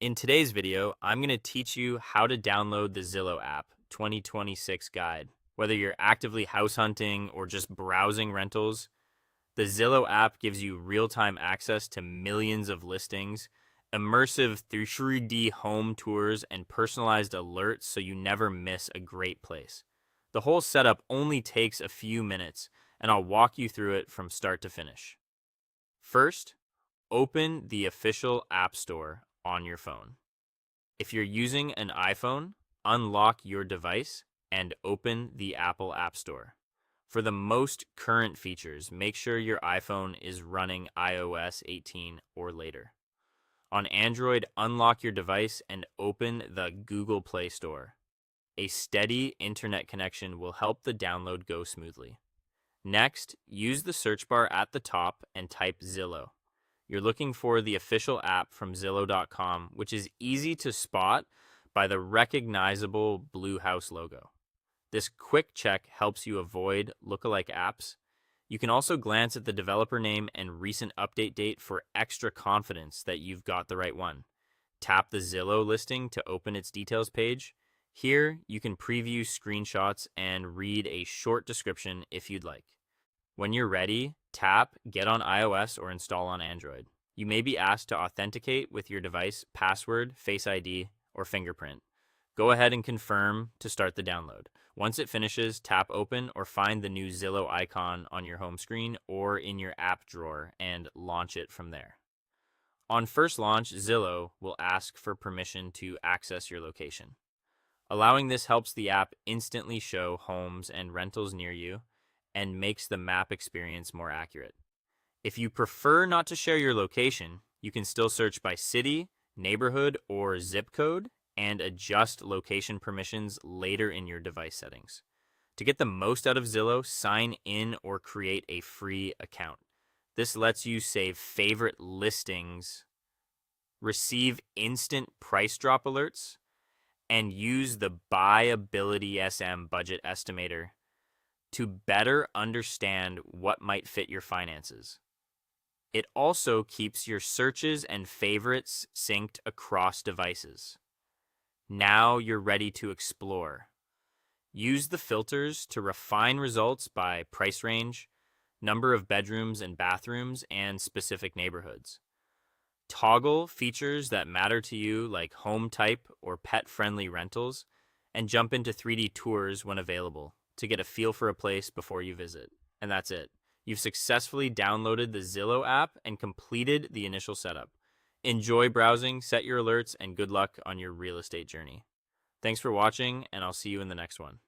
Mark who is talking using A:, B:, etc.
A: In today's video, I'm going to teach you how to download the Zillow app 2026 guide. Whether you're actively house hunting or just browsing rentals, the Zillow app gives you real-time access to millions of listings, immersive 3D home tours, and personalized alerts so you never miss a great place. The whole setup only takes a few minutes, and I'll walk you through it from start to finish. First, open the official App Store on your phone. If you're using an iPhone, unlock your device and open the Apple App Store. For the most current features, make sure your iPhone is running iOS 18 or later. On Android, unlock your device and open the Google Play Store. A steady internet connection will help the download go smoothly. Next, use the search bar at the top and type Zillow. You're looking for the official app from Zillow.com, which is easy to spot by the recognizable blue house logo. This quick check helps you avoid lookalike apps. You can also glance at the developer name and recent update date for extra confidence that you've got the right one. Tap the Zillow listing to open its details page. Here, you can preview screenshots and read a short description if you'd like. When you're ready, tap Get on iOS or Install on Android. You may be asked to authenticate with your device password, Face ID, or fingerprint. Go ahead and confirm to start the download. Once it finishes, tap Open or find the new Zillow icon on your home screen or in your app drawer and launch it from there. On first launch, Zillow will ask for permission to access your location. Allowing this helps the app instantly show homes and rentals near you and makes the map experience more accurate. If you prefer not to share your location, you can still search by city, neighborhood, or zip code and adjust location permissions later in your device settings. To get the most out of Zillow, sign in or create a free account. This lets you save favorite listings, receive instant price drop alerts, and use the Buyability SM budget estimator to better understand what might fit your finances. It also keeps your searches and favorites synced across devices. Now you're ready to explore. Use the filters to refine results by price range, number of bedrooms and bathrooms, and specific neighborhoods. Toggle features that matter to you like home type or pet-friendly rentals, and jump into 3D tours when available to get a feel for a place before you visit. And that's it. You've successfully downloaded the Zillow app and completed the initial setup. Enjoy browsing, set your alerts, and good luck on your real estate journey. Thanks for watching, and I'll see you in the next one.